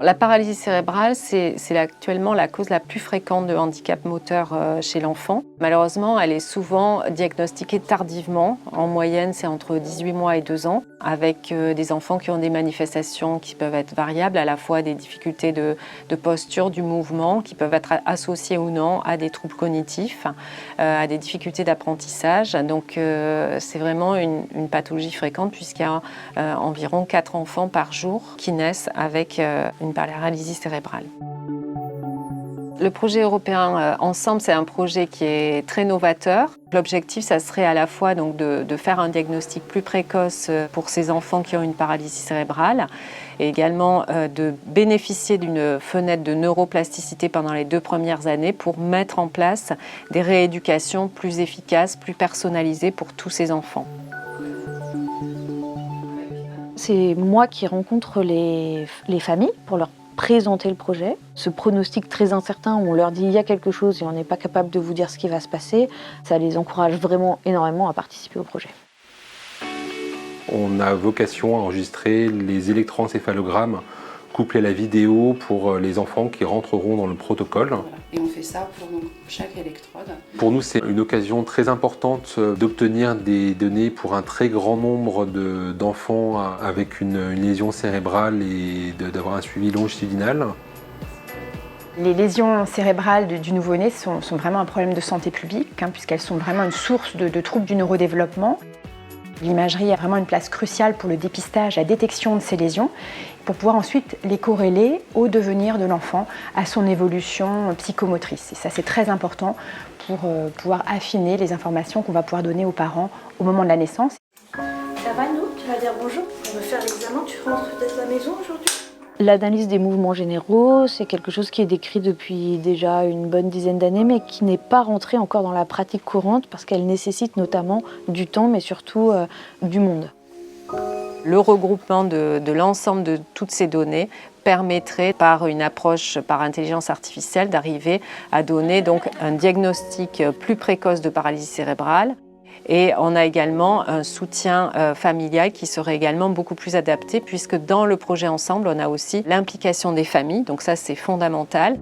La paralysie cérébrale, c'est actuellement la cause la plus fréquente de handicap moteur chez l'enfant. Malheureusement, elle est souvent diagnostiquée tardivement. En moyenne, c'est entre 18 mois et 2 ans, avec des enfants qui ont des manifestations qui peuvent être variables, à la fois des difficultés de posture, du mouvement, qui peuvent être associées ou non à des troubles cognitifs, à des difficultés d'apprentissage. Donc c'est vraiment une pathologie fréquente puisqu'il y a environ 4 enfants par jour qui naissent avec une paralysie cérébrale. Le projet européen Ensemble, c'est un projet qui est très novateur. L'objectif, ça serait à la fois donc, de faire un diagnostic plus précoce pour ces enfants qui ont une paralysie cérébrale et également de bénéficier d'une fenêtre de neuroplasticité pendant les 2 premières années pour mettre en place des rééducations plus efficaces, plus personnalisées pour tous ces enfants. C'est moi qui rencontre les familles pour leur présenter le projet. Ce pronostic très incertain où on leur dit il y a quelque chose et on n'est pas capable de vous dire ce qui va se passer, ça les encourage vraiment énormément à participer au projet. On a vocation à enregistrer les électroencéphalogrammes couplés à la vidéo pour les enfants qui rentreront dans le protocole. Voilà. Et on fait ça pour chaque électrode. Pour nous, c'est une occasion très importante d'obtenir des données pour un très grand nombre d'enfants avec une lésion cérébrale et d'avoir un suivi longitudinal. Les lésions cérébrales du nouveau-né sont vraiment un problème de santé publique, puisqu'elles sont vraiment une source de troubles du neurodéveloppement. L'imagerie a vraiment une place cruciale pour le dépistage, la détection de ces lésions, pour pouvoir ensuite les corréler au devenir de l'enfant, à son évolution psychomotrice. Et ça, c'est très important pour pouvoir affiner les informations qu'on va pouvoir donner aux parents au moment de la naissance. Ça va, nous? Tu vas dire bonjour? On va faire l'examen, tu rentres peut-être à la maison aujourd'hui? L'analyse des mouvements généraux, c'est quelque chose qui est décrit depuis déjà une bonne dizaine d'années, mais qui n'est pas rentré encore dans la pratique courante parce qu'elle nécessite notamment du temps, mais surtout du monde. Le regroupement de l'ensemble de toutes ces données permettrait, par une approche par intelligence artificielle, d'arriver à donner donc un diagnostic plus précoce de paralysie cérébrale. Et on a également un soutien familial qui serait également beaucoup plus adapté puisque dans le projet Ensemble, on a aussi l'implication des familles, donc ça c'est fondamental.